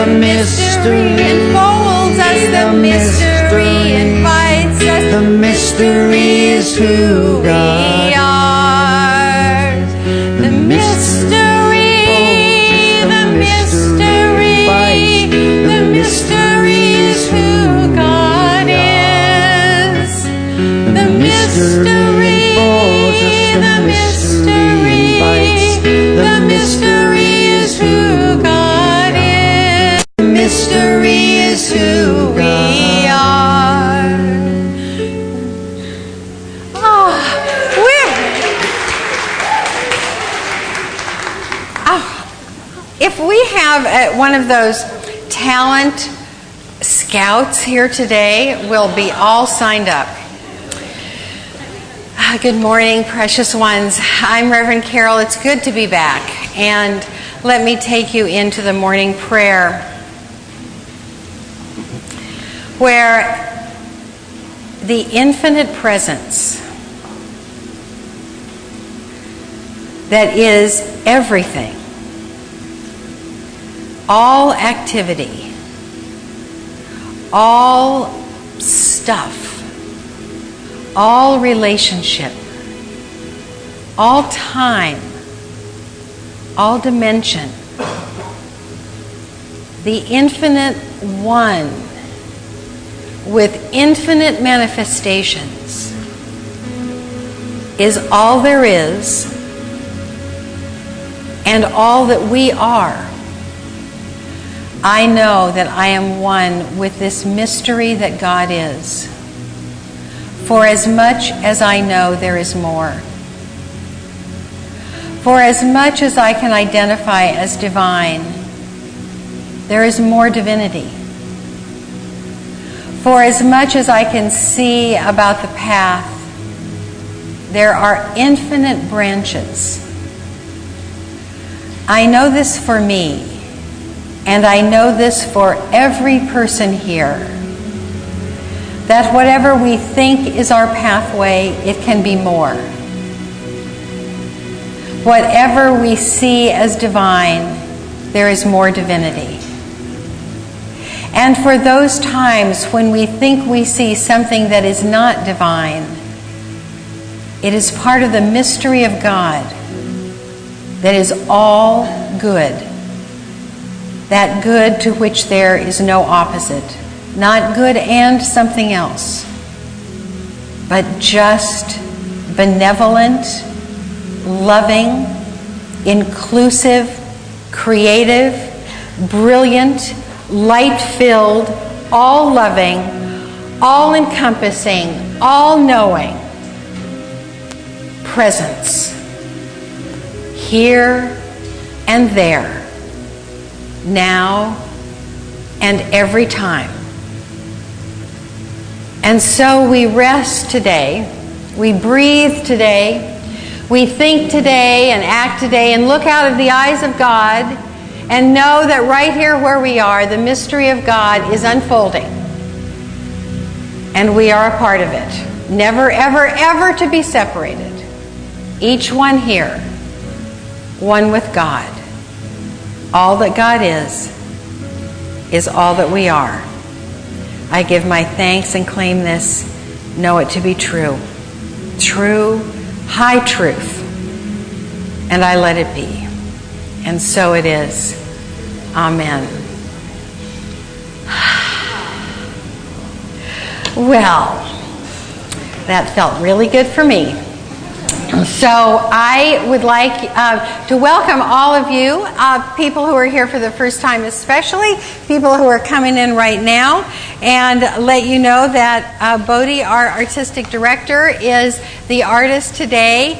The mystery enfolds us. The mystery invites us. The mystery is who God is. The mystery, the mystery, the mystery is who God is. The mystery, the mystery, the mystery is who God is. The mystery is who we are. If we have one of those talent scouts here today, we'll be all signed up. Good morning, precious ones. I'm Reverend Karyl. It's good to be back. And let me take you into the morning prayer, where the infinite presence that is everything, all activity, all stuff, all relationship, all time, all dimension, the infinite one with infinite manifestations is all there is and all that we are. I know that I am one with this mystery that God is. For as much as I know, there is more. For as much as I can identify as divine, there is more divinity. For as much as I can see about the path, there are infinite branches. I know this for me. And I know this for every person here, that whatever we think is our pathway, it can be more. Whatever we see as divine, there is more divinity. And for those times when we think we see something that is not divine, it is part of the mystery of God that is all good. That good to which there is no opposite. Not good and something else, but just benevolent, loving, inclusive, creative, brilliant, light-filled, all-loving, all-encompassing, all-knowing presence. Here and there. Now and every time. And so we rest today, we breathe today, we think today and act today and look out of the eyes of God and know that right here where we are, the mystery of God is unfolding. And we are a part of it. Never, ever, ever to be separated. Each one here, one with God. All that God is all that we are. I give my thanks and claim this. Know it to be true. True, high truth. And I let it be. And so it is. Amen. Well, that felt really good for me. So I would like to welcome all of you, people who are here for the first time especially, people who are coming in right now, and let you know that Bodie, our artistic director, is the artist today.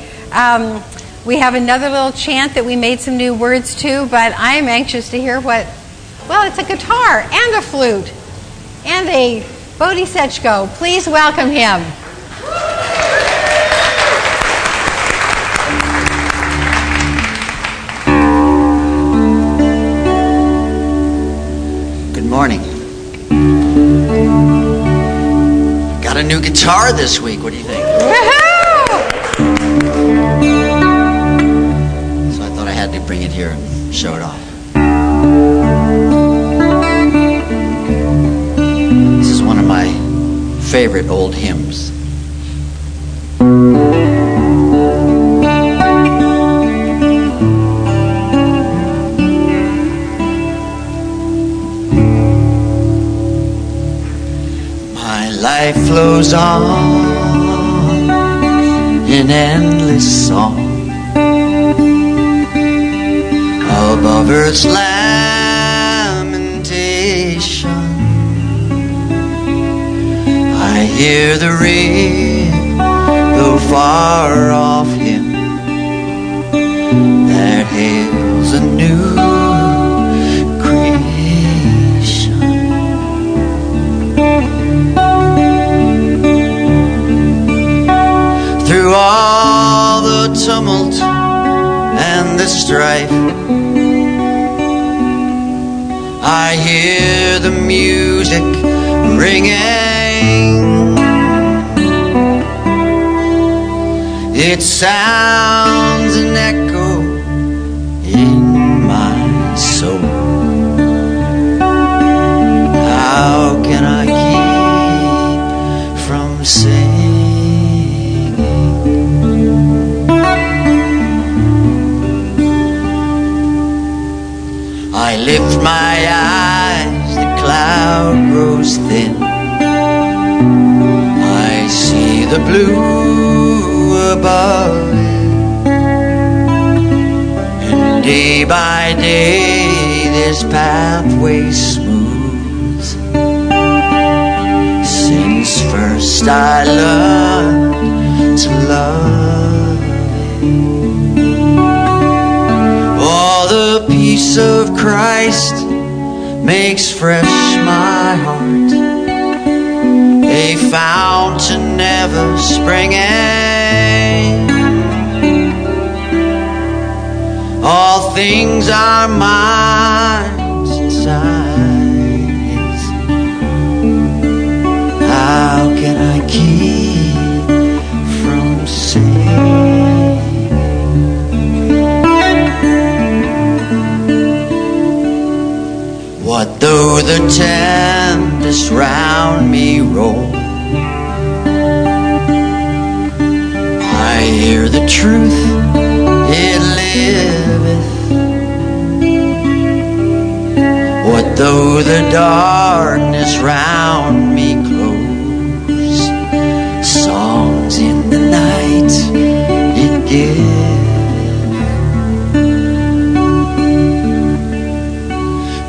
We have another little chant that we made some new words to, but I am anxious to hear well, it's a guitar and a flute and a Bodie Sechko. Please welcome him. Morning. Got a new guitar this week. What do you think? Woohoo! So I thought I had to bring it here and show it off. favorite old hymns. My life flows on in endless song above earth's lamentation. I hear the ring, though far off him that hails a new creation. Through all the tumult and the strife, I hear the music ringing. It sounds an echo in my soul. How can I keep from singing? I lift my eyes, the cloud grows thin. I see the blue above it, and day by day this pathway smooths. Since first I learned to love it, all the peace of Christ makes fresh my heart, a fountain ever springing. All things are mine inside His. How can I keep from singing? What though the tempest round me roll? I hear the truth, it liveth. What though the darkness round me close? Songs in the night it giveth.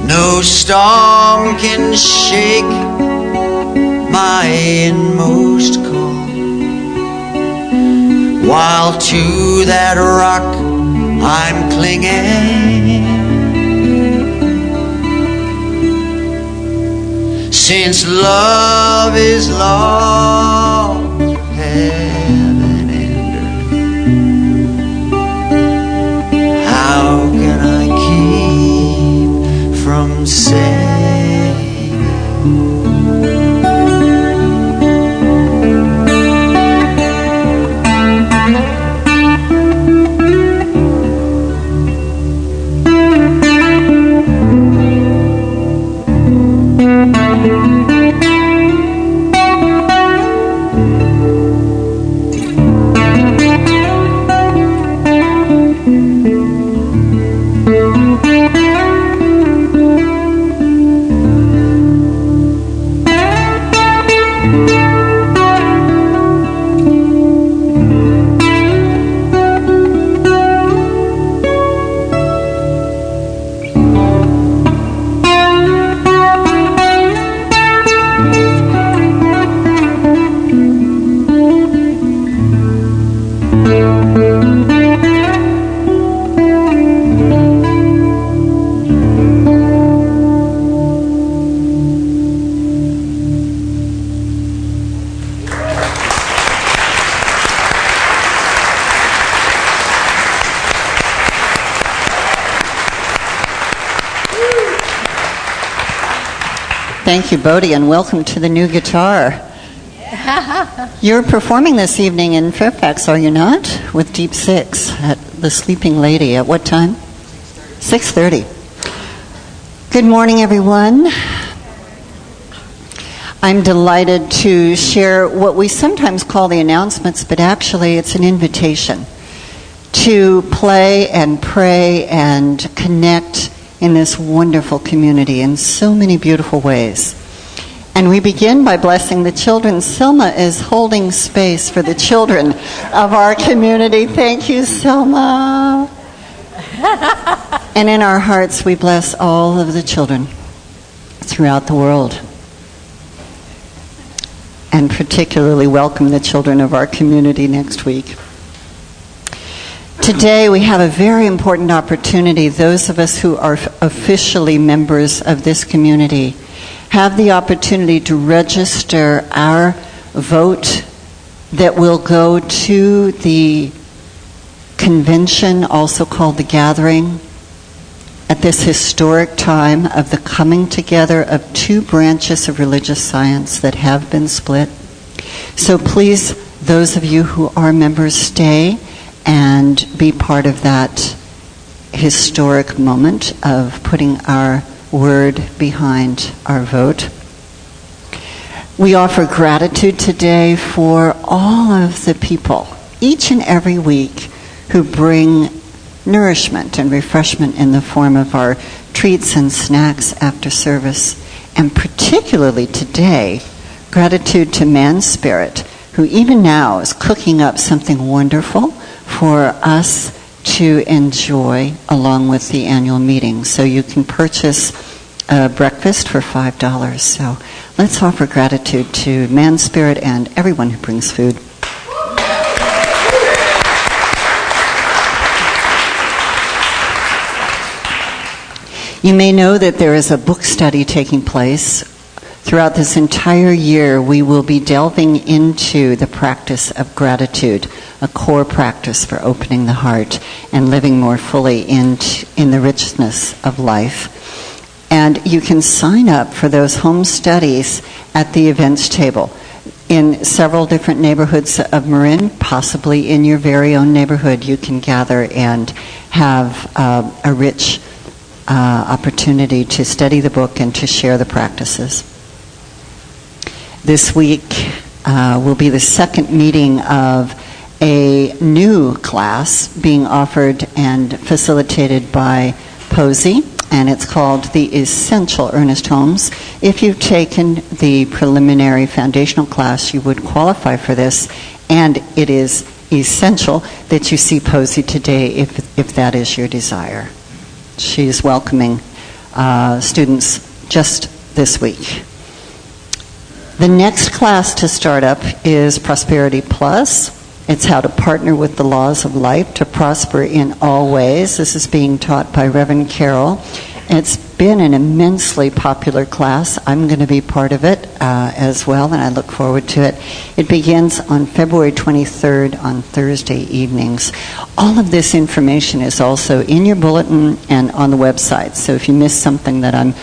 No storm can shake my inmost calm, while to that rock I'm clinging. Since love is law, heaven and earth, how can I keep from saying? Thank you, Bodie, and welcome to the new guitar. You're performing this evening in Fairfax, are you not? With Deep Six at the Sleeping Lady. At what time? 6:30. Good morning, everyone. I'm delighted to share what we sometimes call the announcements, but actually it's an invitation to play and pray and connect in this wonderful community in so many beautiful ways. And we begin by blessing the children. Selma is holding space for the children of our community. Thank you, Selma. And in our hearts, we bless all of the children throughout the world. And particularly welcome the children of our community next week. Today we have a very important opportunity. Those of us who are officially members of this community have the opportunity to register our vote that will go to the convention, also called the gathering, at this historic time of the coming together of two branches of religious science that have been split. So please, those of you who are members, stay and be part of that historic moment of putting our word behind our vote. We offer gratitude today for all of the people, each and every week, who bring nourishment and refreshment in the form of our treats and snacks after service. And particularly today, gratitude to Man Spirit, who even now is cooking up something wonderful for us to enjoy along with the annual meeting. So you can purchase a breakfast for $5. So let's offer gratitude to Man Spirit and everyone who brings food. You may know that there is a book study taking place. Throughout this entire year, we will be delving into the practice of gratitude, a core practice for opening the heart and living more fully in the richness of life. And you can sign up for those home studies at the events table in several different neighborhoods of Marin, possibly in your very own neighborhood. You can gather and have a rich opportunity to study the book and to share the practices. This week will be the second meeting of a new class being offered and facilitated by Posey, and it's called The Essential Ernest Holmes. If you've taken the preliminary foundational class, you would qualify for this, and it is essential that you see Posey today if that is your desire. She's welcoming students just this week. The next class to start up is Prosperity Plus. It's how to partner with the laws of life to prosper in all ways. This is being taught by Reverend Karyl. It's been an immensely popular class. I'm going to be part of it as well, and I look forward to it. It begins on February 23rd on Thursday evenings. All of this information is also in your bulletin and on the website. So if you missed something that I'm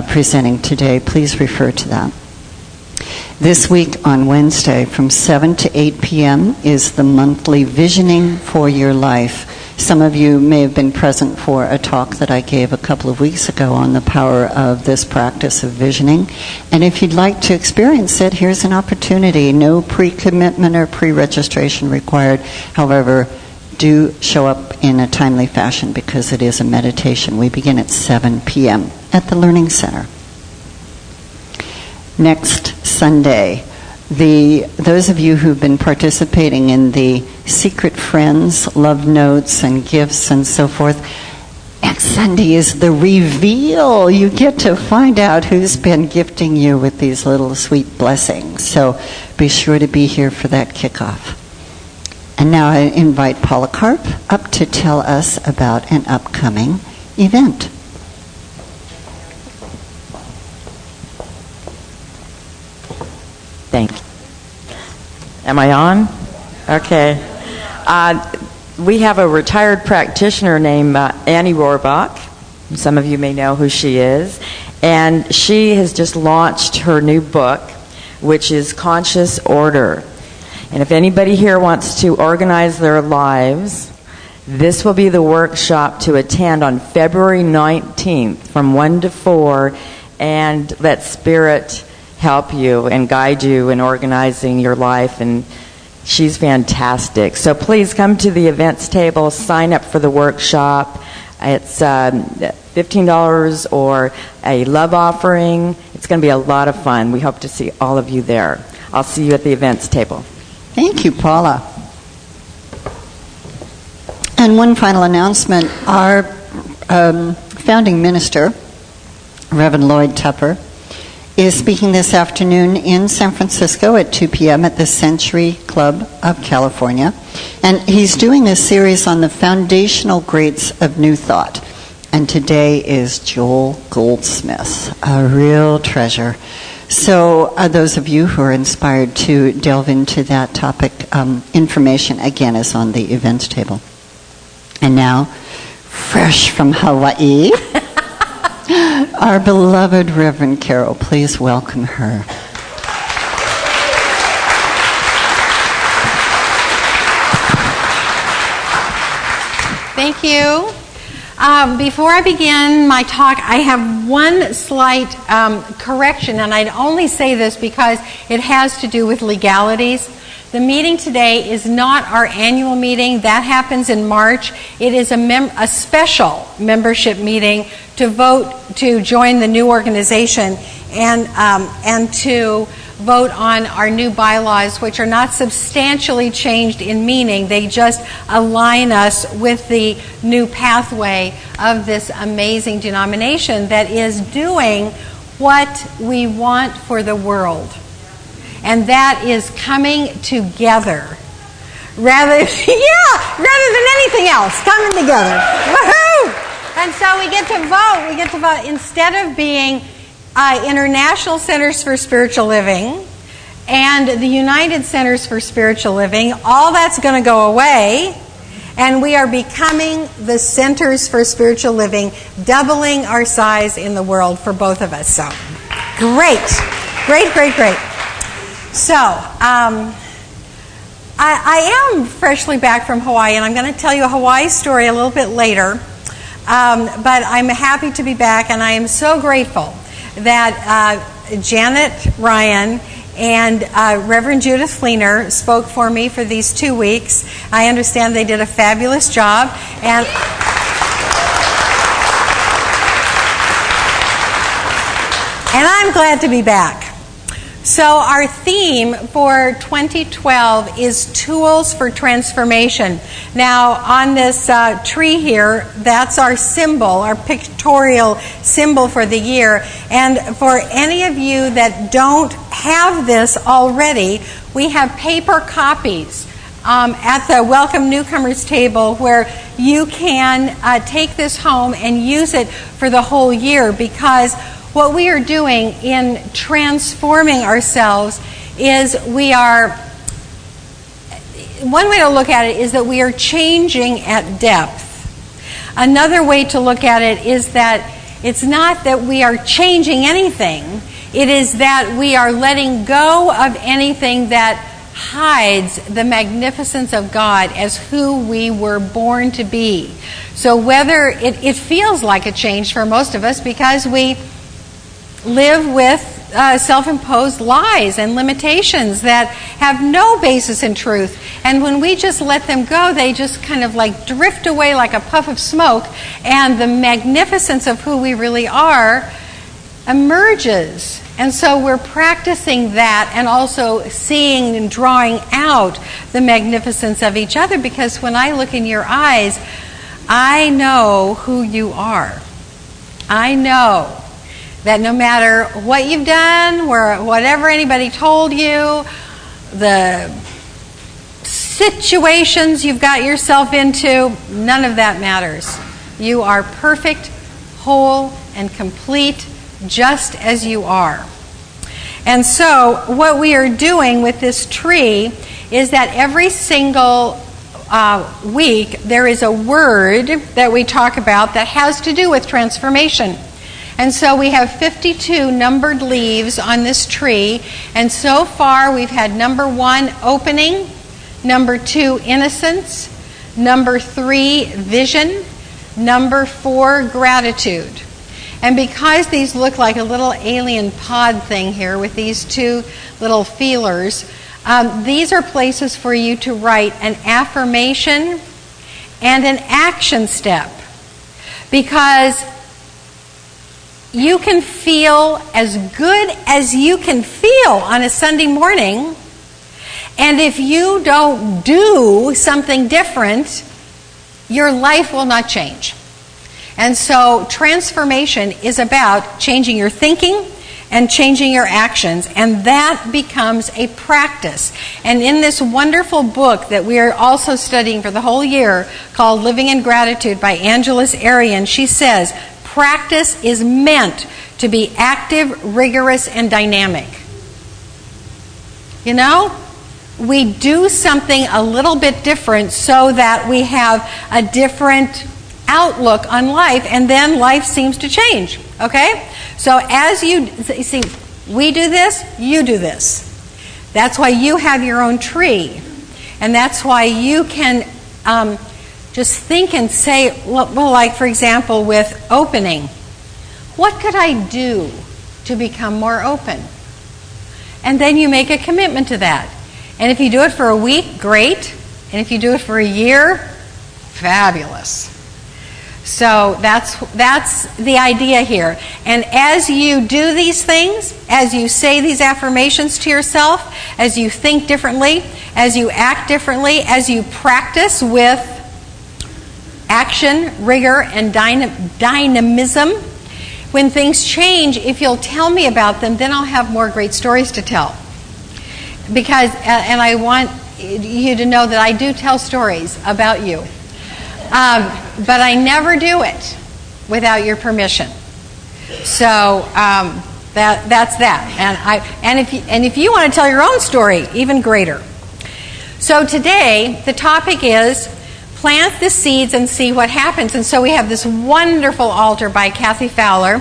presenting today, please refer to that. This week on Wednesday from 7 to 8 p.m. is the monthly Visioning for Your Life. Some of you may have been present for a talk that I gave a couple of weeks ago on the power of this practice of visioning. And if you'd like to experience it, here's an opportunity. No pre-commitment or pre-registration required. However, do show up in a timely fashion because it is a meditation. We begin at 7 p.m. at the Learning Center. Next Sunday, those of you who've been participating in the Secret Friends, love notes and gifts and so forth, next Sunday is the reveal. You get to find out who's been gifting you with these little sweet blessings. So be sure to be here for that kickoff. And now I invite Polycarp up to tell us about an upcoming event. Thank you. Am I on? Okay. We have a retired practitioner named Annie Rohrbach. Some of you may know who she is. And she has just launched her new book, which is Conscious Order. And if anybody here wants to organize their lives, this will be the workshop to attend on February 19th from 1 to 4, and let Spirit help you and guide you in organizing your life, and she's fantastic. So please come to the events table, sign up for the workshop. It's $15 or a love offering. It's going to be a lot of fun. We hope to see all of you there. I'll see you at the events table. Thank you, Paula. And one final announcement. Our founding minister, Reverend Lloyd Tupper, is speaking this afternoon in San Francisco at 2 p.m. at the Century Club of California. And he's doing a series on the foundational greats of New Thought. And today is Joel Goldsmith, a real treasure. So those of you who are inspired to delve into that topic, information again is on the events table. And now, fresh from Hawaii, our beloved Reverend Karyl. Please welcome her. Thank you. Before I begin my talk, I have one slight correction, and I'd only say this because it has to do with legalities. The meeting today is not our annual meeting. That happens in March. It is a special membership meeting to vote to join the new organization and to vote on our new bylaws, which are not substantially changed in meaning. They just align us with the new pathway of this amazing denomination that is doing what we want for the world. And that is coming together. Rather than anything else, coming together. Woohoo! And so we get to vote. We get to vote instead of being International Centers for Spiritual Living and the United Centers for Spiritual Living. All that's going to go away, and we are becoming the Centers for Spiritual Living, doubling our size in the world for both of us. So, great. So, I am freshly back from Hawaii, and I'm going to tell you a Hawaii story a little bit later. But I'm happy to be back, and I am so grateful that Janet Ryan and Reverend Judith Fleener spoke for me for these 2 weeks. I understand they did a fabulous job, and I'm glad to be back. So our theme for 2012 is Tools for Transformation. Now, on this tree here, that's our symbol, our pictorial symbol for the year. And for any of you that don't have this already, we have paper copies at the Welcome Newcomers table where you can take this home and use it for the whole year, because what we are doing in transforming ourselves is one way to look at it is that we are changing at depth. Another way to look at it is that it's not that we are changing anything, it is that we are letting go of anything that hides the magnificence of God as who we were born to be. So whether it feels like a change for most of us because we live with self-imposed lies and limitations that have no basis in truth. And when we just let them go, they just kind of like drift away like a puff of smoke, and the magnificence of who we really are emerges. And so we're practicing that and also seeing and drawing out the magnificence of each other, because when I look in your eyes, I know who you are. I know that no matter what you've done, whatever anybody told you, the situations you've got yourself into, none of that matters. You are perfect, whole, and complete just as you are. And so what we are doing with this tree is that every single week there is a word that we talk about that has to do with transformation. And so we have 52 numbered leaves on this tree, and so far we've had number 1, opening, number 2, innocence, number 3, vision, number 4, gratitude. And because these look like a little alien pod thing here with these two little feelers, these are places for you to write an affirmation and an action step. Because you can feel as good as you can feel on a Sunday morning, and if you don't do something different, your life will not change. And so transformation is about changing your thinking and changing your actions, and that becomes a practice. And in this wonderful book that we are also studying for the whole year called Living in Gratitude by Angeles Arian, she says, practice is meant to be active, rigorous, and dynamic. You know, we do something a little bit different so that we have a different outlook on life, and then life seems to change. Okay? So as you see, we do this, you do this. That's why you have your own tree. And that's why you can just think and say, well, like for example, with opening, what could I do to become more open? And then you make a commitment to that. And if you do it for a week, great. And if you do it for a year, fabulous. So that's the idea here. And as you do these things, as you say these affirmations to yourself, as you think differently, as you act differently, as you practice with action, rigor, and dynamism, when things change, if you'll tell me about them, then I'll have more great stories to tell. Because, and I want you to know that I do tell stories about you. But I never do it without your permission. So that's that. And if you want to tell your own story, even greater. So today the topic is plant the seeds and see what happens. And so we have this wonderful altar by Kathy Fowler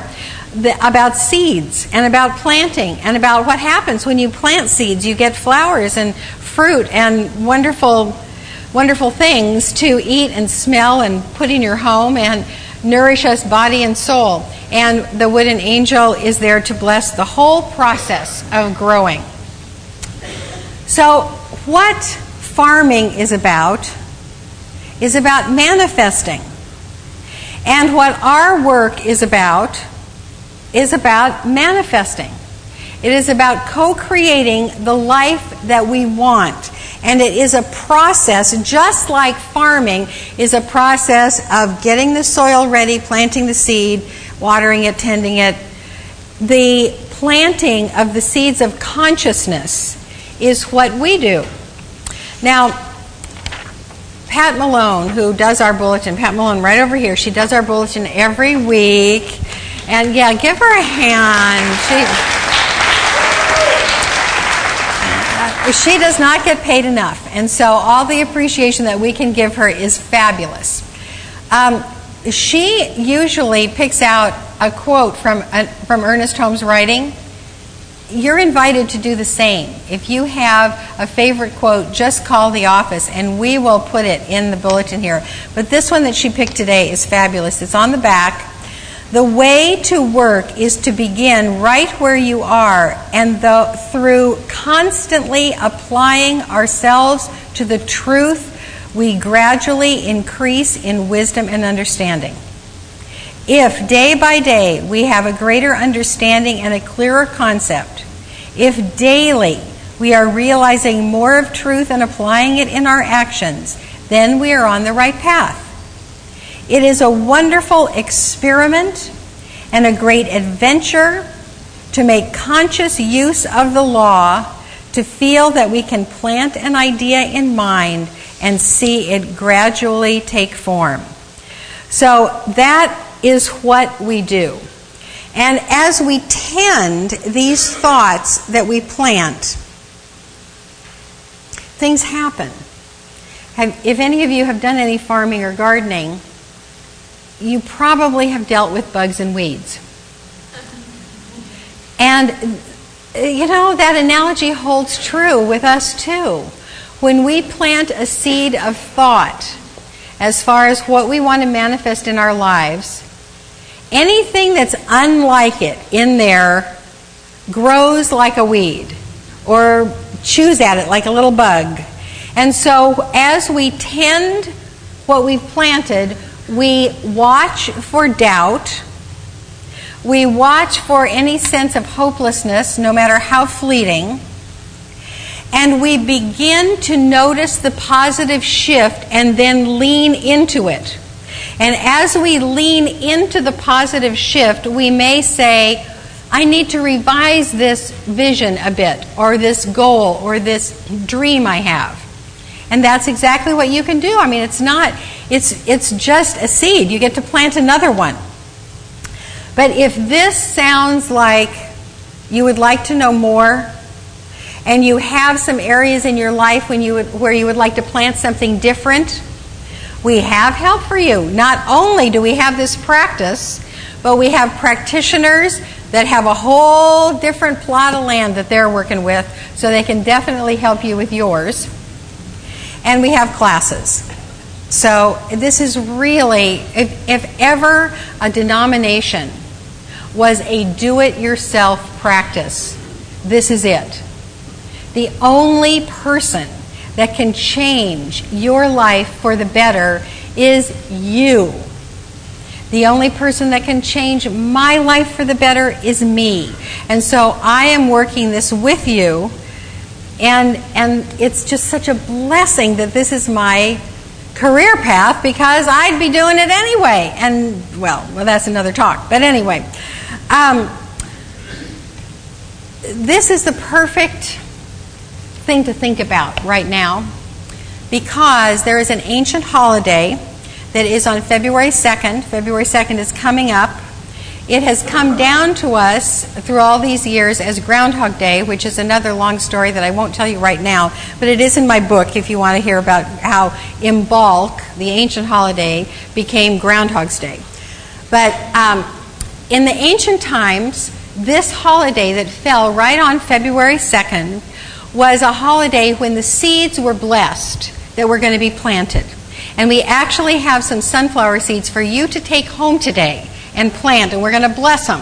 about seeds and about planting and about what happens when you plant seeds. You get flowers and fruit and wonderful things to eat and smell and put in your home and nourish us body and soul. And the wooden angel is there to bless the whole process of growing. So what farming is about manifesting. And what our work is about manifesting. It is about co-creating the life that we want. And it is a process, just like farming is a process of getting the soil ready, planting the seed, watering it, tending it. The planting of the seeds of consciousness is what we do. Now, Pat Malone, who does our bulletin, Pat Malone right over here, she does our bulletin every week. And yeah, give her a hand. She does not get paid enough, and so all the appreciation that we can give her is fabulous. She usually picks out a quote from Ernest Holmes' writing. You're invited to do the same. If you have a favorite quote, just call the office, and we will put it in the bulletin here. But this one that she picked today is fabulous. It's on the back. The way to work is to begin right where you are, and through constantly applying ourselves to the truth, we gradually increase in wisdom and understanding. If day by day we have a greater understanding and a clearer concept, if daily we are realizing more of truth and applying it in our actions, then we are on the right path. It is a wonderful experiment and a great adventure to make conscious use of the law, to feel that we can plant an idea in mind and see it gradually take form. So that is what we do. And as we tend these thoughts that we plant, things happen. If any of you have done any farming or gardening, you probably have dealt with bugs and weeds. And, you know, that analogy holds true with us too. When we plant a seed of thought as far as what we want to manifest in our lives, anything that's unlike it in there grows like a weed or chews at it like a little bug. And so as we tend what we've planted, we watch for doubt. We watch for any sense of hopelessness, no matter how fleeting. And we begin to notice the positive shift and then lean into it. And as we lean into the positive shift, we may say, I need to revise this vision a bit, or this goal, or this dream I have. And that's exactly what you can do. I mean, it's just a seed. You get to plant another one. But if this sounds like you would like to know more, and you have some areas in your life where you would like to plant something different, we have help for you. Not only do we have this practice, but we have practitioners that have a whole different plot of land that they're working with, so they can definitely help you with yours. And we have classes. So this is really, if ever a denomination was a do-it-yourself practice, this is it. The only person that can change your life for the better is you. The only person that can change my life for the better is me. And so I am working this with you, and it's just such a blessing that this is my career path, because I'd be doing it anyway. And, well, that's another talk. But anyway, this is the perfect thing to think about right now, because there is an ancient holiday that is on February 2nd. February 2nd is coming up. It has come down to us through all these years as Groundhog Day, which is another long story that I won't tell you right now, but it is in my book if you want to hear about how Imbolc, the ancient holiday, became Groundhog's Day. But in the ancient times, this holiday that fell right on February 2nd was a holiday when the seeds were blessed that were going to be planted. And we actually have some sunflower seeds for you to take home today and plant, and we're going to bless them.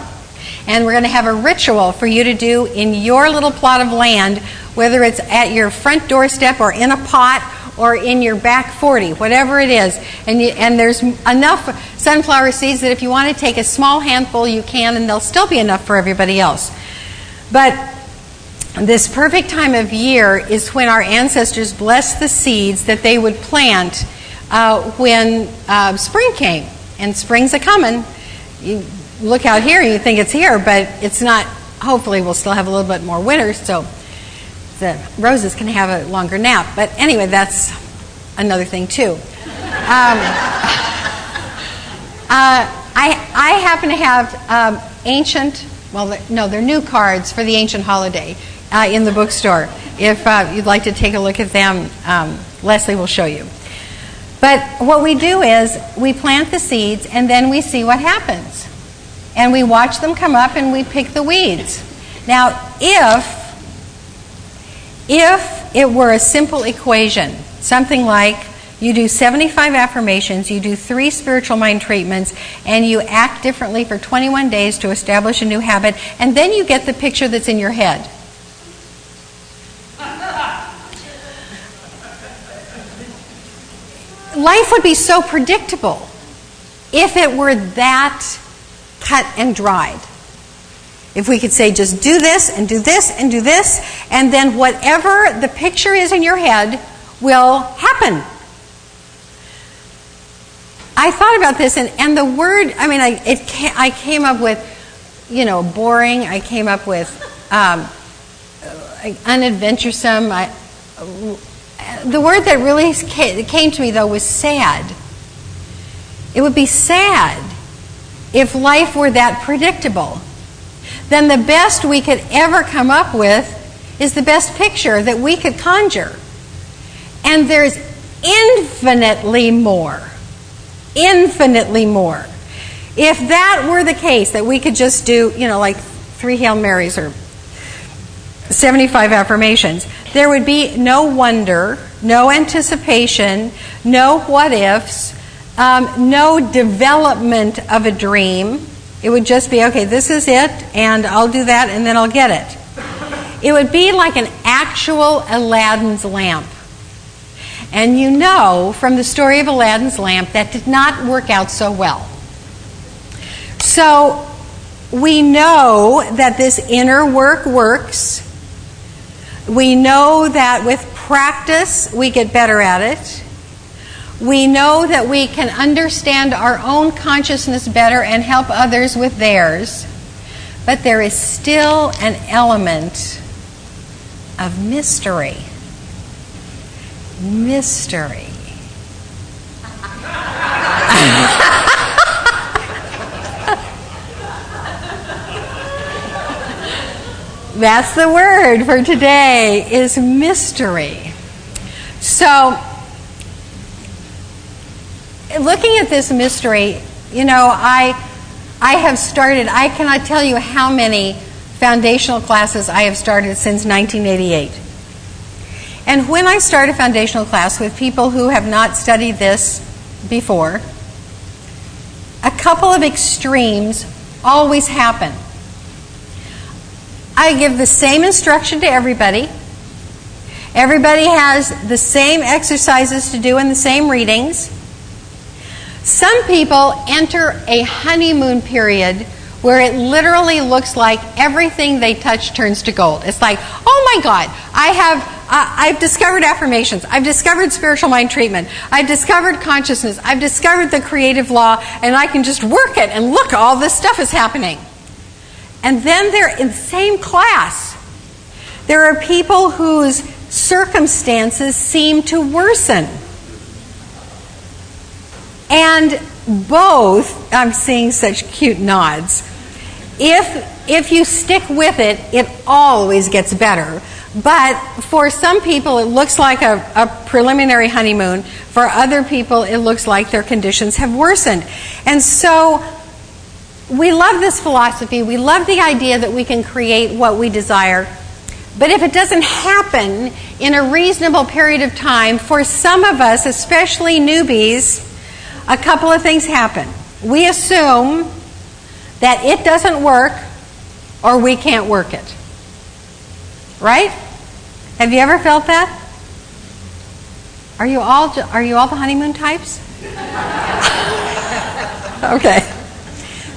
And we're going to have a ritual for you to do in your little plot of land, whether it's at your front doorstep or in a pot or in your back 40, whatever it is. And there's enough sunflower seeds that if you want to take a small handful, you can, and there'll still be enough for everybody else. But this perfect time of year is when our ancestors blessed the seeds that they would plant when spring came. And spring's a-coming. You look out here and you think it's here, but it's not. Hopefully we'll still have a little bit more winter, so the roses can have a longer nap. But anyway, that's another thing too. I happen to have ancient, they're new cards for the ancient holiday in the bookstore. If you'd like to take a look at them, Leslie will show you. But what we do is we plant the seeds and then we see what happens. And we watch them come up and we pick the weeds. Now, if it were a simple equation, something like you do 75 affirmations, you do 3 spiritual mind treatments, and you act differently for 21 days to establish a new habit, and then you get the picture that's in your head. Life would be so predictable if it were that cut and dried. If we could say, just do this and do this and do this, and then whatever the picture is in your head will happen. I thought about this, and the word, I came up with, boring. I came up with unadventuresome. The word that really came to me, though, was sad. It would be sad if life were that predictable. Then the best we could ever come up with is the best picture that we could conjure. And there's infinitely more. Infinitely more. If that were the case, that we could just do, like 3 Hail Marys or 75 affirmations, there would be no wonder, no anticipation, no what ifs, no development of a dream. It would just be, okay, this is it, and I'll do that, and then I'll get it. It would be like an actual Aladdin's lamp. And you know from the story of Aladdin's lamp that did not work out so well. So we know that this inner work works. We know that with practice we get better at it. We know that we can understand our own consciousness better and help others with theirs. But there is still an element of mystery. Mystery. That's the word for today, is mystery. So, looking at this mystery, you know, I have started, I cannot tell you how many foundational classes I have started since 1988. And when I start a foundational class with people who have not studied this before, a couple of extremes always happen. I give the same instruction to everybody. Everybody has the same exercises to do and the same readings. Some people enter a honeymoon period where it literally looks like everything they touch turns to gold. It's like, oh my God, I've discovered affirmations. I've discovered spiritual mind treatment. I've discovered consciousness. I've discovered the creative law, and I can just work it, and look, all this stuff is happening. And then they're in the same class. There are people whose circumstances seem to worsen. And both, I'm seeing such cute nods, if you stick with it, it always gets better. But for some people, it looks like a preliminary honeymoon. For other people, it looks like their conditions have worsened. And so we love this philosophy. We love the idea that we can create what we desire. But if it doesn't happen in a reasonable period of time, for some of us, especially newbies, a couple of things happen. We assume that it doesn't work or we can't work it. Right? Have you ever felt that? Are you all the honeymoon types? Okay.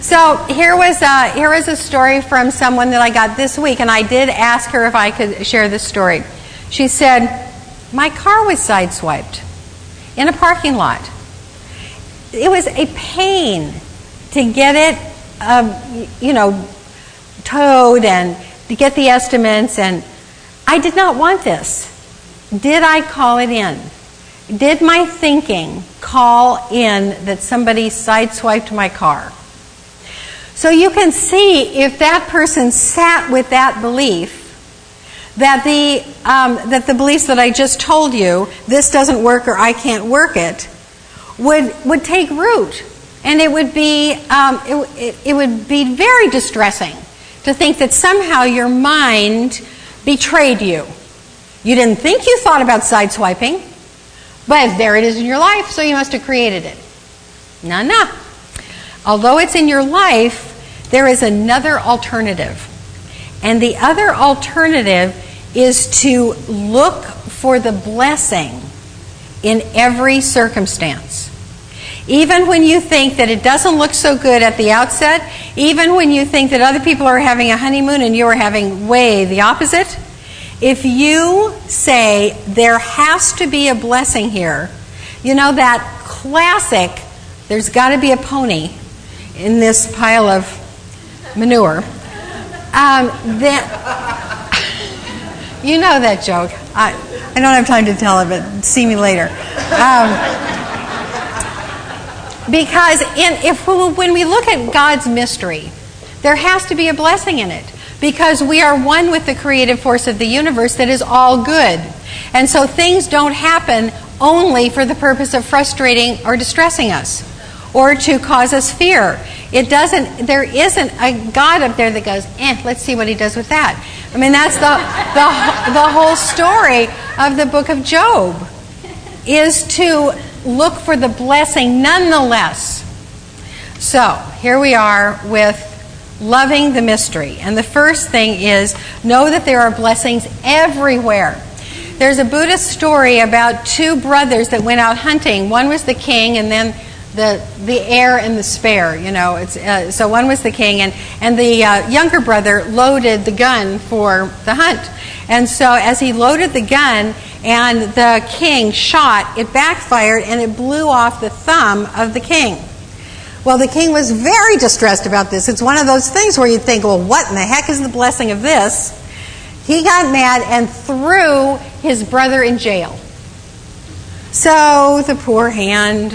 So here was a story from someone that I got this week, and I did ask her if I could share this story. She said, my car was sideswiped in a parking lot. It was a pain to get it, towed and to get the estimates, and I did not want this. Did I call it in? Did my thinking call in that somebody sideswiped my car? So you can see if that person sat with that belief, that the beliefs that I just told you, this doesn't work or I can't work it, would take root, and it would be very distressing to think that somehow your mind betrayed you. You didn't think you thought about sideswiping, but there it is in your life, so you must have created it. No. Although it's in your life, there is another alternative. And the other alternative is to look for the blessing in every circumstance. Even when you think that it doesn't look so good at the outset, even when you think that other people are having a honeymoon and you are having way the opposite, if you say there has to be a blessing here, you know that classic, there's got to be a pony in this pile of manure. You know that joke. I don't have time to tell it, but see me later. Because when we look at God's mystery, there has to be a blessing in it. Because we are one with the creative force of the universe that is all good. And so things don't happen only for the purpose of frustrating or distressing us, or to cause us fear. There isn't a God up there that goes, let's see what he does with that. I mean, that's the whole story of the book of Job, is to look for the blessing nonetheless. So here we are with loving the mystery. And the first thing is, know that there are blessings everywhere. There's a Buddhist story about two brothers that went out hunting. One was the king, and then the heir and the spare. So one was the king, and the younger brother loaded the gun for the hunt. And so as he loaded the gun and the king shot, it backfired and it blew off the thumb of the king. Well, the king was very distressed about this. It's one of those things where you think, well, what in the heck is the blessing of this? He got mad and threw his brother in jail. So the poor hand,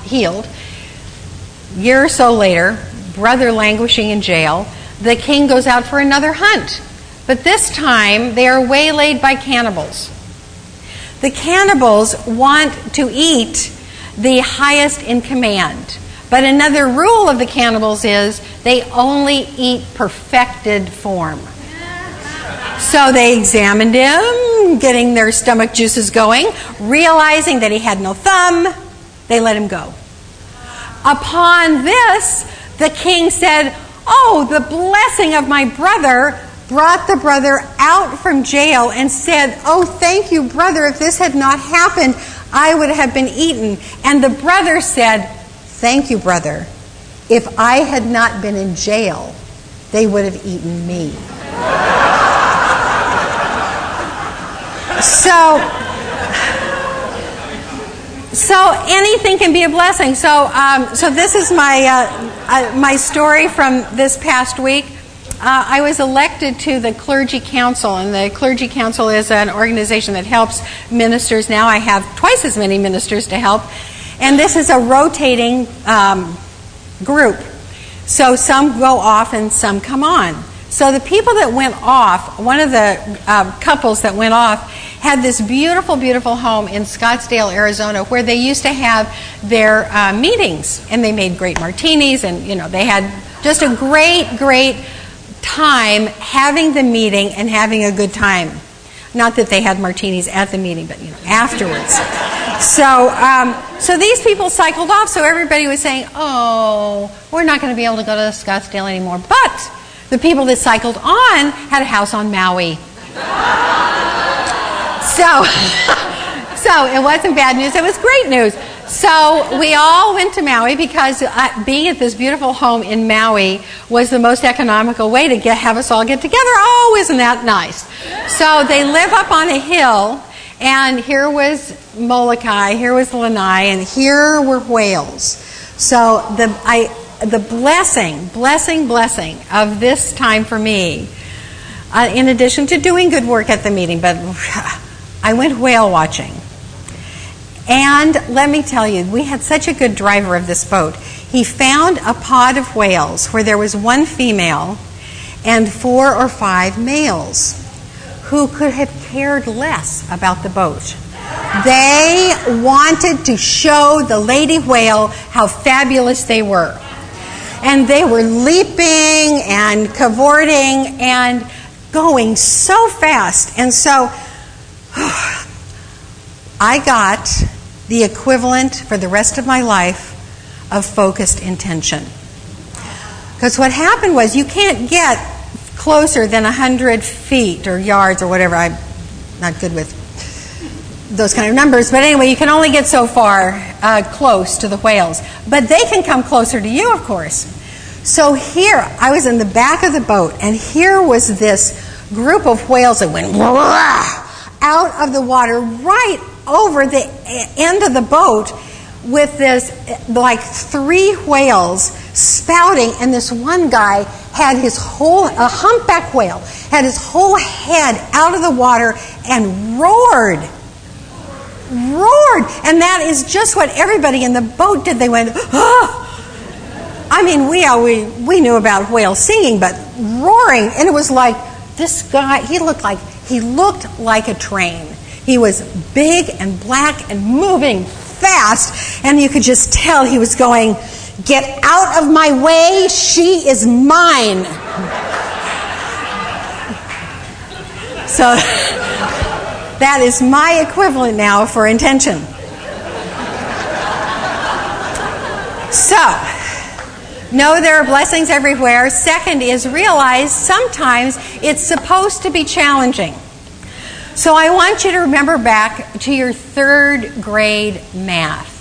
healed. A year or so later, brother languishing in jail, the king goes out for another hunt. But this time, they are waylaid by cannibals. The cannibals want to eat the highest in command. But another rule of the cannibals is they only eat perfected form. So they examined him, getting their stomach juices going, realizing that he had no thumb, they let him go. Upon this, the king said, "Oh, the blessing of my brother," brought the brother out from jail and said, "Oh, thank you, brother. If this had not happened, I would have been eaten." And the brother said, "Thank you, brother. If I had not been in jail, they would have eaten me." So anything can be a blessing. So this is my story from this past week. I was elected to the Clergy Council, and the Clergy Council is an organization that helps ministers. Now I have twice as many ministers to help, and this is a rotating group. So some go off and some come on. So the people that went off, one of the couples that went off, had this beautiful, beautiful home in Scottsdale, Arizona, where they used to have their meetings, and they made great martinis, and they had just a great, great time having the meeting and having a good time. Not that they had martinis at the meeting, but afterwards. So these people cycled off. So everybody was saying, "Oh, we're not going to be able to go to Scottsdale anymore." But the people that cycled on had a house on Maui. So it wasn't bad news. It was great news. So we all went to Maui because being at this beautiful home in Maui was the most economical way to have us all get together. Oh, isn't that nice? So they live up on a hill, and here was Molokai, here was Lanai, and here were whales. So the blessing of this time for me, in addition to doing good work at the meeting, but I went whale watching. And let me tell you, we had such a good driver of this boat. He found a pod of whales where there was one female and 4 or 5 males who could have cared less about the boat. They wanted to show the lady whale how fabulous they were. And they were leaping and cavorting and going so fast. And so I got the equivalent for the rest of my life of focused intention. Because what happened was, you can't get closer than 100 feet or yards or whatever. I'm not good with those kind of numbers. But anyway, you can only get so far close to the whales. But they can come closer to you, of course. So here, I was in the back of the boat, and here was this group of whales that went out of the water right over the end of the boat, with this like 3 whales spouting, and this one guy had a humpback whale, had his whole head out of the water and roared. And that is just what everybody in the boat did. They went, "Ah!" I mean, we knew about whales singing, but roaring. And it was like, this guy, he looked like a train. He was big and black and moving fast, and you could just tell he was going, "Get out of my way, she is mine." So that is my equivalent now for intention. So, know there are blessings everywhere. Second is realize sometimes it's supposed to be challenging. So I want you to remember back to your third grade math.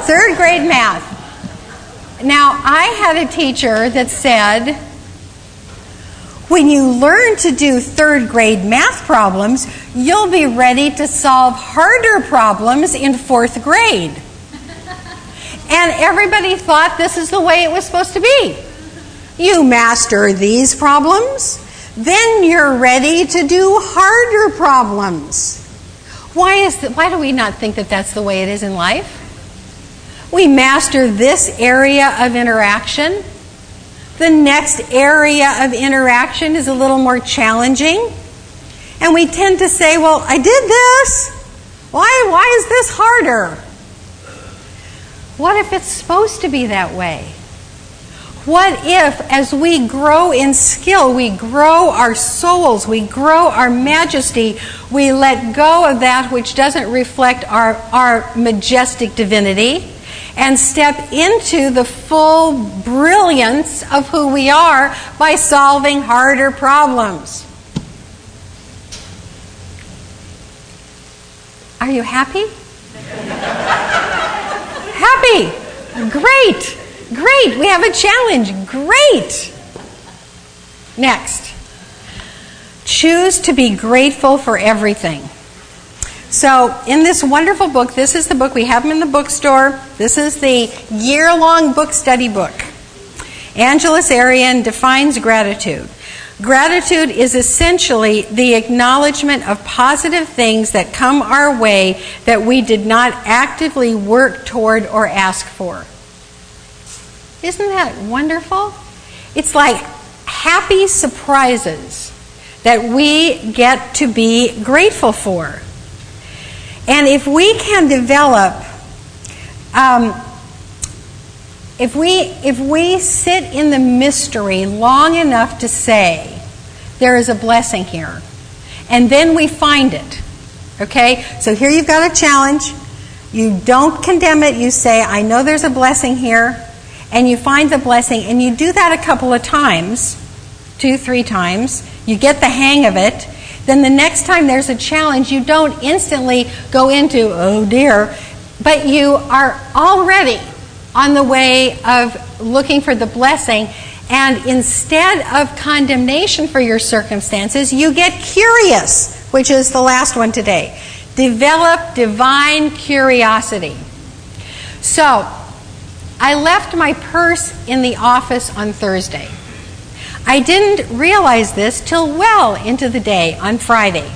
Third grade math. Now, I had a teacher that said, when you learn to do third grade math problems, you'll be ready to solve harder problems in fourth grade. And everybody thought this is the way it was supposed to be. You master these problems, then you're ready to do harder problems. Why do we not think that that's the way it is in life? We master this area of interaction. The next area of interaction is a little more challenging. And we tend to say, well, I did this. Why is this harder? What if it's supposed to be that way? What if, as we grow in skill, we grow our souls, we grow our majesty, we let go of that which doesn't reflect our majestic divinity and step into the full brilliance of who we are by solving harder problems? Are you happy? Happy! Great! Great! We have a challenge. Great! Next. Choose to be grateful for everything. So, in this wonderful book, this is the book, we have them in the bookstore. This is the year-long book study book. Angeles Arian defines gratitude. Gratitude is essentially the acknowledgement of positive things that come our way that we did not actively work toward or ask for. Isn't that wonderful? It's like happy surprises that we get to be grateful for. And if we can develop, if we sit in the mystery long enough to say, there is a blessing here, and then we find it, okay? So here you've got a challenge. You don't condemn it. You say, I know there's a blessing here, and you find the blessing, and you do that a couple of times, 2-3 times. You get the hang of it. Then the next time there's a challenge, you don't instantly go into, oh dear, but you are already on the way of looking for the blessing, and instead of condemnation for your circumstances, you get curious, which is the last one today. Develop divine curiosity. So, I left my purse in the office on Thursday. I didn't realize this till well into the day on Friday,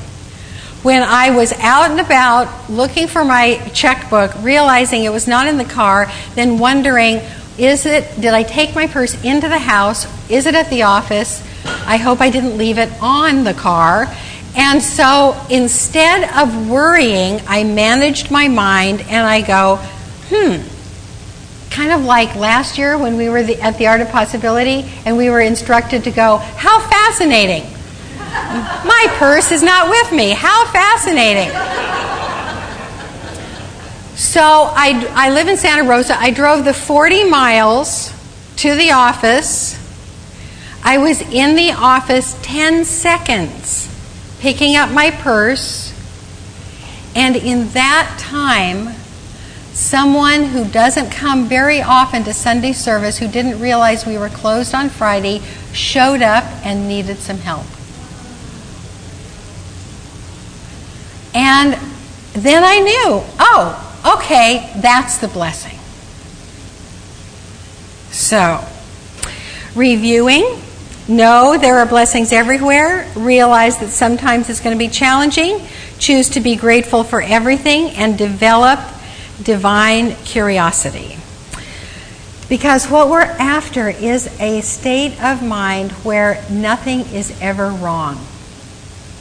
when I was out and about looking for my checkbook, realizing it was not in the car, then wondering, did I take my purse into the house? Is it at the office? I hope I didn't leave it on the car. And so instead of worrying, I managed my mind and I go, kind of like last year when we were at the Art of Possibility and we were instructed to go, how fascinating. My purse is not with me. How fascinating. So I live in Santa Rosa. I drove the 40 miles to the office. I was in the office 10 seconds picking up my purse. And in that time, someone who doesn't come very often to Sunday service, who didn't realize we were closed on Friday, showed up and needed some help. And then I knew, oh, okay, that's the blessing. So, reviewing, know there are blessings everywhere, realize that sometimes it's going to be challenging, choose to be grateful for everything, and develop divine curiosity. Because what we're after is a state of mind where nothing is ever wrong,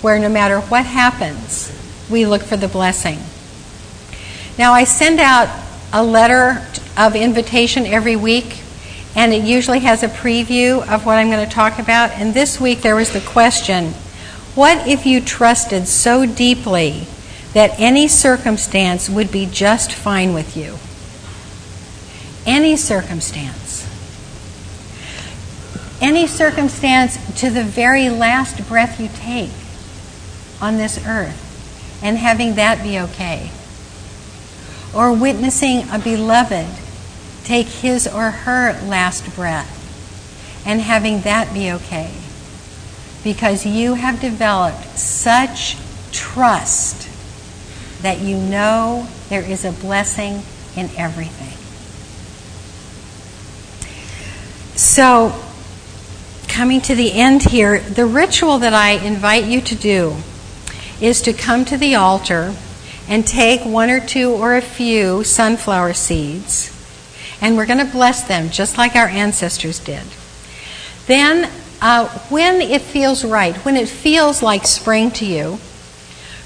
where no matter what happens, we look for the blessing. Now, I send out a letter of invitation every week, and it usually has a preview of what I'm going to talk about. And this week there was the question, what if you trusted so deeply that any circumstance would be just fine with you. Any circumstance. Any circumstance to the very last breath you take on this earth, and having that be okay. Or witnessing a beloved take his or her last breath, and having that be okay. Because you have developed such trust that you know there is a blessing in everything. So, coming to the end here, the ritual that I invite you to do is to come to the altar and take one or two or a few sunflower seeds, and we're going to bless them just like our ancestors did. Then, when it feels right, when it feels like spring to you,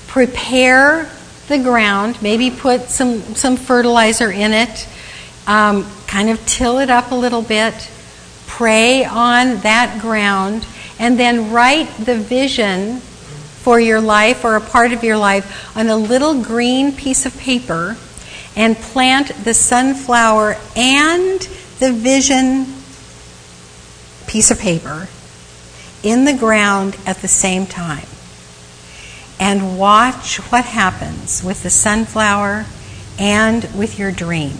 prepare the ground, maybe put some fertilizer in it, kind of till it up a little bit, pray on that ground, and then write the vision for your life or a part of your life on a little green piece of paper, and plant the sunflower and the vision piece of paper in the ground at the same time. And watch what happens with the sunflower and with your dream.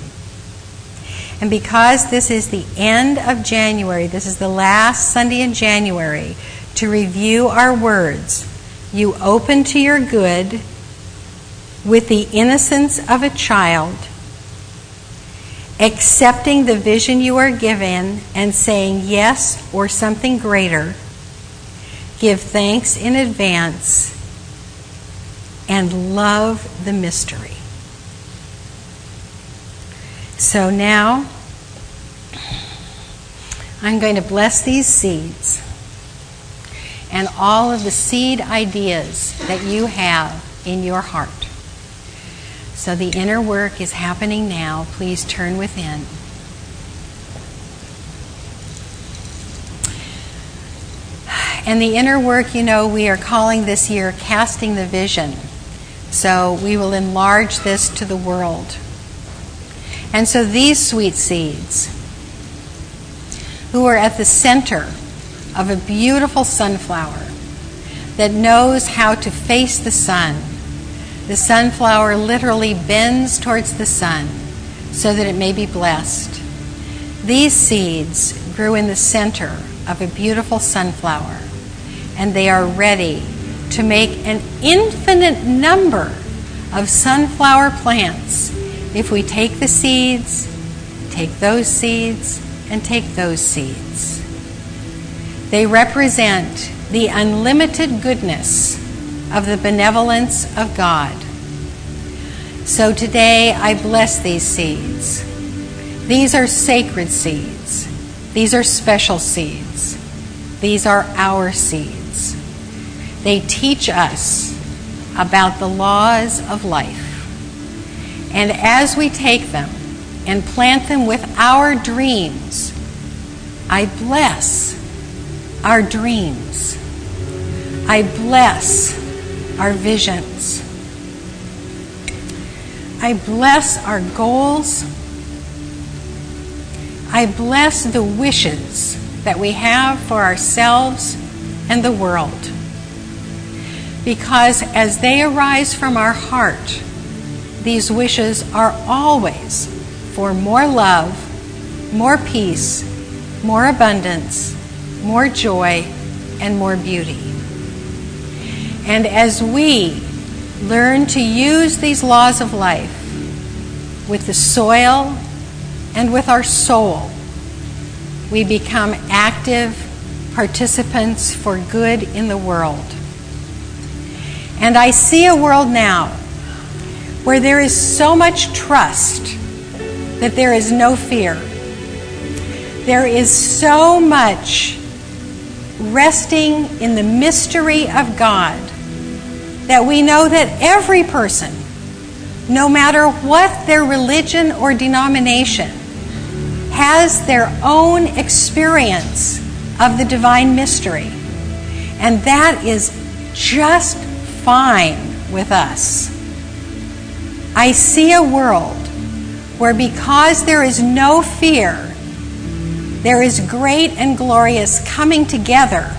And because this is the end of January, this is the last Sunday in January, to review our words, you open to your good with the innocence of a child, accepting the vision you are given and saying yes or something greater. Give thanks in advance and love the mystery. So now, I'm going to bless these seeds and all of the seed ideas that you have in your heart. So the inner work is happening now. Please turn within. And the inner work, we are calling this year Casting the Vision. So we will enlarge this to the world. And so these sweet seeds, who are at the center of a beautiful sunflower that knows how to face the sun. The sunflower literally bends towards the sun so that it may be blessed. These seeds grew in the center of a beautiful sunflower, and they are ready to make an infinite number of sunflower plants if we take the seeds, take those seeds, and take those seeds. They represent the unlimited goodness of the benevolence of God. So today I bless these seeds. These are sacred seeds. These are special seeds. These are our seeds. They teach us about the laws of life. And as we take them and plant them with our dreams, I bless our dreams. I bless our visions. I bless our goals. I bless the wishes that we have for ourselves and the world. Because as they arise from our heart, these wishes are always for more love, more peace, more abundance, more joy, and more beauty. And as we learn to use these laws of life with the soil and with our soul, we become active participants for good in the world. And I see a world now where there is so much trust that there is no fear. There is so much resting in the mystery of God that we know that every person, no matter what their religion or denomination, has their own experience of the divine mystery. And that is just fine with us. I see a world where, because there is no fear, there is great and glorious coming together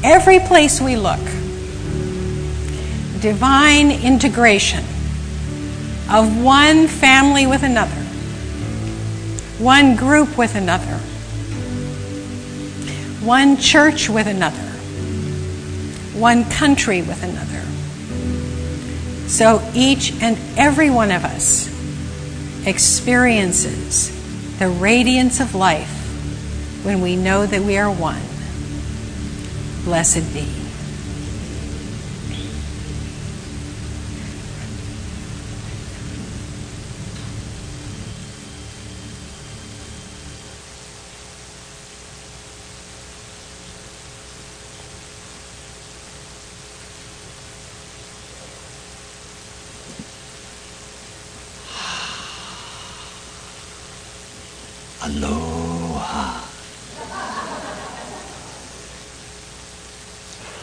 every place we look. Divine integration of one family with another, one group with another, one church with another, one country with another. So each and every one of us experiences the radiance of life when we know that we are one. Blessed be. Aloha.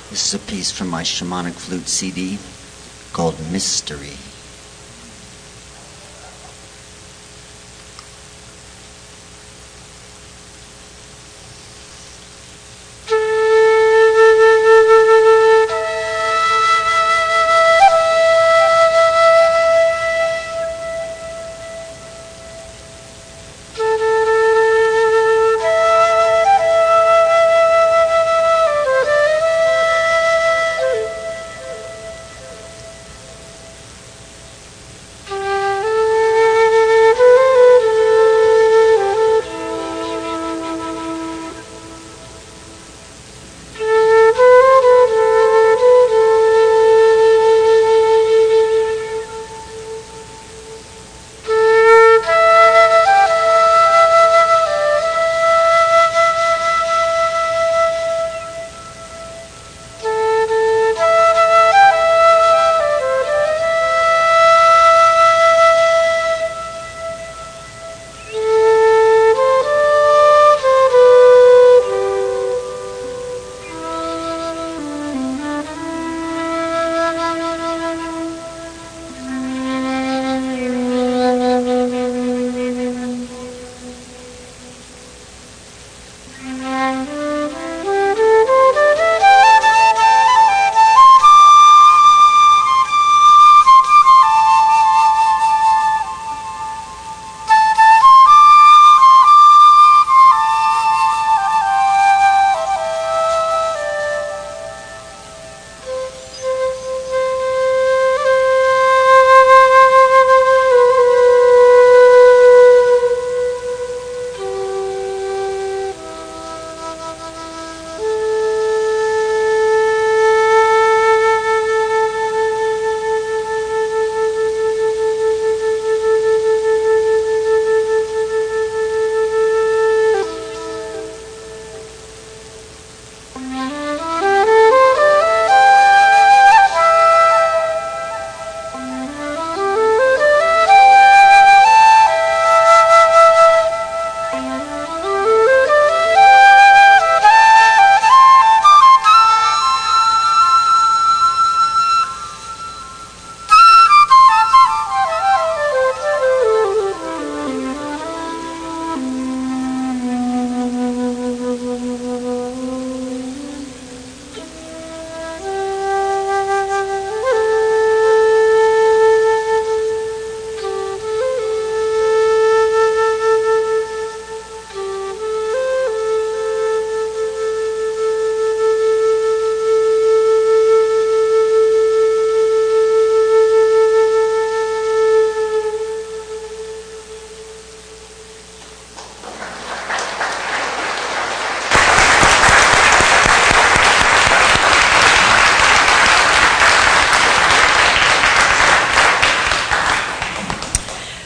This is a piece from my shamanic flute CD called Mystery.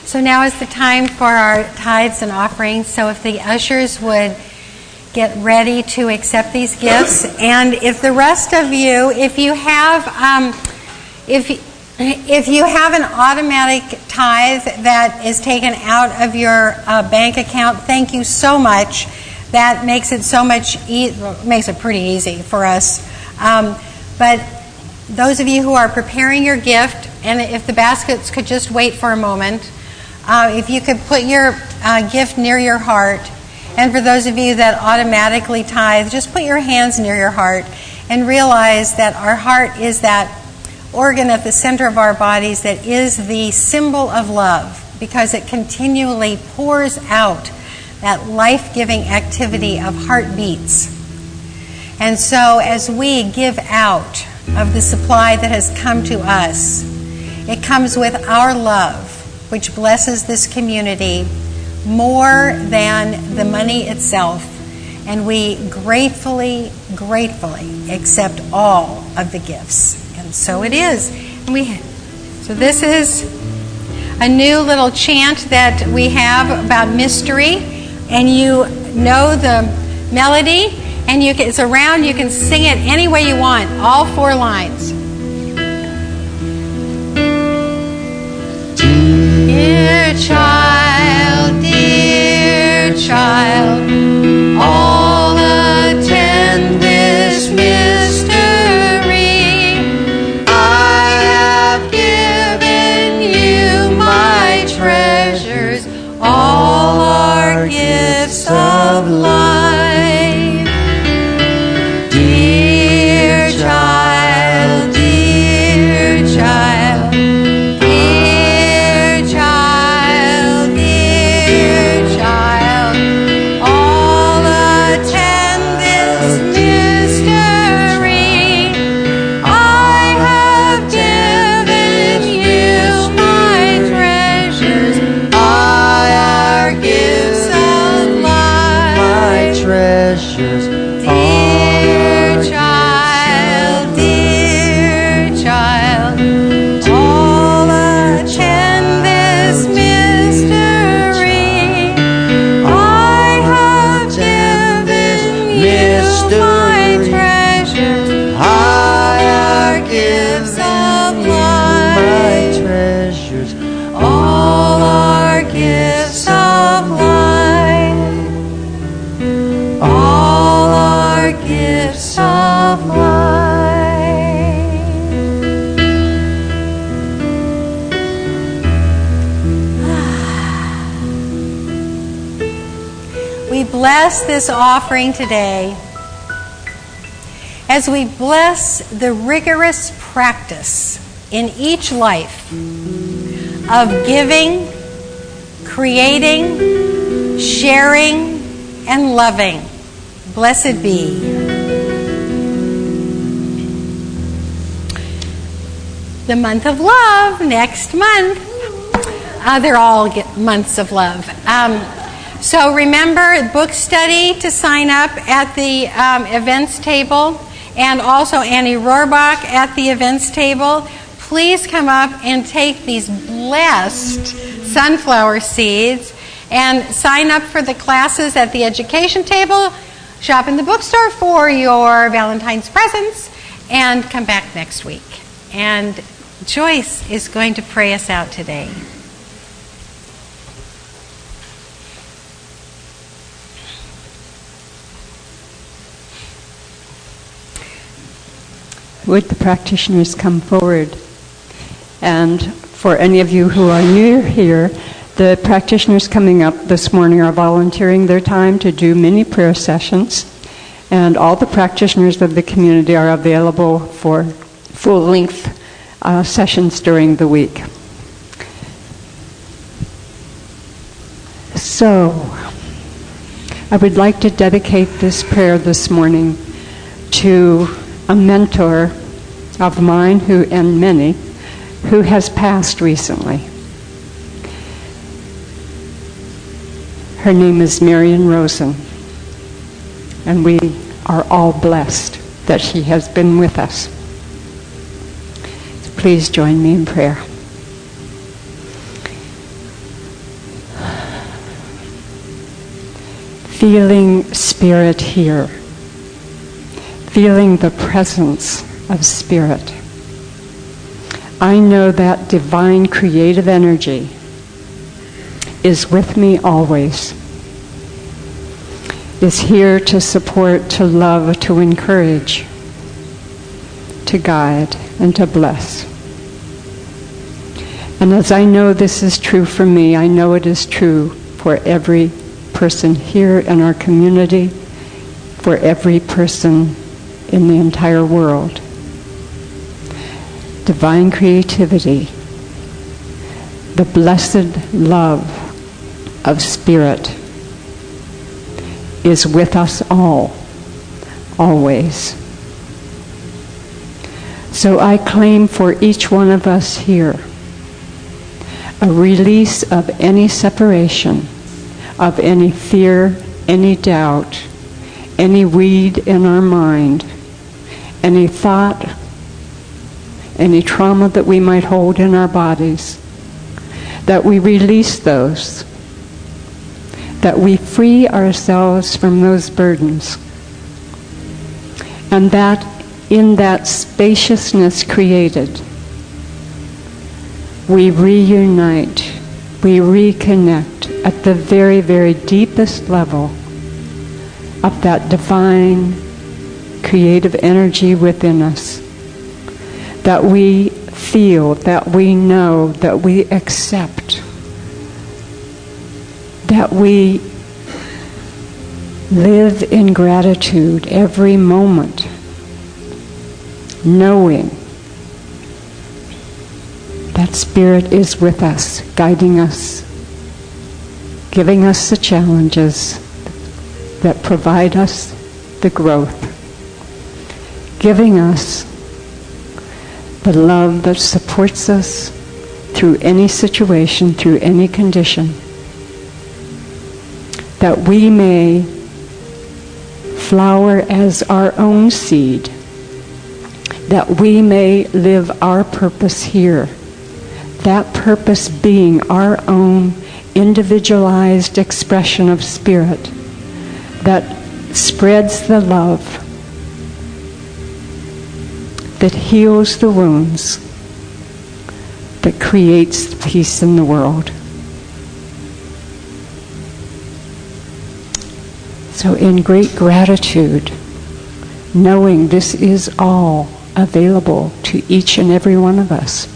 So now is the time for our tithes and offerings. So if the ushers would get ready to accept these gifts, and if the rest of you, if you have an automatic tithe that is taken out of your bank account, thank you so much. That makes it so much makes it pretty easy for us. But those of you who are preparing your gift, and if the baskets could just wait for a moment, if you could put your gift near your heart. And for those of you that automatically tithe, just put your hands near your heart and realize that our heart is that organ at the center of our bodies that is the symbol of love, because it continually pours out that life-giving activity of heartbeats. And so as we give out of the supply that has come to us, it comes with our love, which blesses this community more than the money itself. And we gratefully accept all of the gifts. And so it is. So this is a new little chant that we have about mystery. And you know the melody, and it's around. You can sing it any way you want, all 4 lines. Dear child, all attend this mystery. I have given you my treasures, all are gifts of life. Dear child, dear child, dear child, dear child, all attend this mystery. I have given you my treasures, all are gifts of life. My treasures, Dear child, all attend this mystery. I have given you my treasures, I are gifts of my life. treasures, All are gifts of life. All are gifts of life. We bless this offering today as we bless the rigorous practice in each life of giving, creating, sharing, and loving. Blessed be. The month of love, next month. They're all months of love. So remember, book study to sign up at the events table, and also Annie Rohrbach at the events table. Please come up and take these blessed sunflower seeds and sign up for the classes at the education table. Shop in the bookstore for your Valentine's presents, and come back next week. And Joyce is going to pray us out today. Would the practitioners come forward? And for any of you who are new here, the practitioners coming up this morning are volunteering their time to do mini prayer sessions, and all the practitioners of the community are available for full-length sessions during the week. So, I would like to dedicate this prayer this morning to a mentor of mine and many who has passed recently. Her name is Marion Rosen, and we are all blessed that she has been with us. So please join me in prayer. Feeling Spirit here, feeling the presence of Spirit. I know that divine creative energy is with me always, is here to support, to love, to encourage, to guide. and to bless. And as I know this is true for me, I know it is true for every person here in our community, for every person in the entire world. Divine creativity, the blessed love of Spirit is with us all, always. So I claim for each one of us here a release of any separation, of any fear, any doubt, any weed in our mind, any thought, any trauma that we might hold in our bodies, that we release those, that we free ourselves from those burdens, and that in that spaciousness created, we reunite, we reconnect at the very, very deepest level of that divine creative energy within us, that we feel, that we know, that we accept, that we live in gratitude every moment, knowing that Spirit is with us, guiding us, giving us the challenges that provide us the growth, giving us the love that supports us through any situation, through any condition, that we may flower as our own seed, that we may live our purpose here, that purpose being our own individualized expression of Spirit that spreads the love, that heals the wounds, that creates peace in the world. So in great gratitude, knowing this is all available to each and every one of us,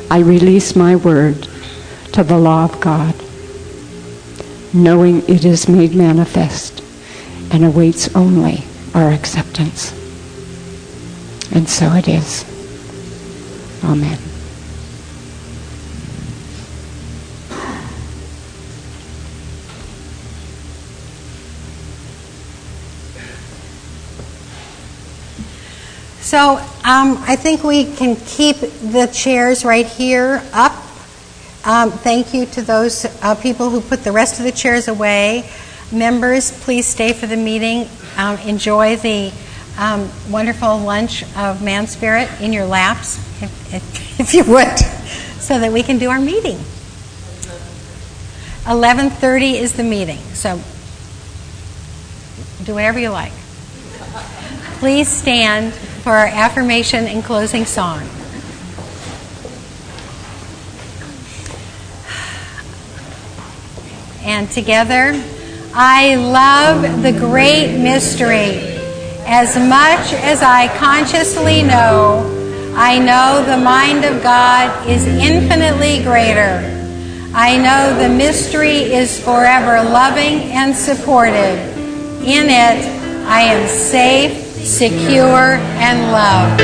I release my word to the law of God, knowing it is made manifest and awaits only our acceptance. And so it is. Amen. So I think we can keep the chairs right here up. Thank you to those people who put the rest of the chairs away. Members, please stay for the meeting. Enjoy the wonderful lunch of Man Spirit in your laps, if you would, so that we can do our meeting. 11:30 is the meeting, so do whatever you like. Please stand for our affirmation and closing song. And together, I love the great mystery. As much as I consciously know, I know the mind of God is infinitely greater. I know the mystery is forever loving and supportive. In it, I am safe, secure, and loved.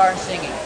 are singing.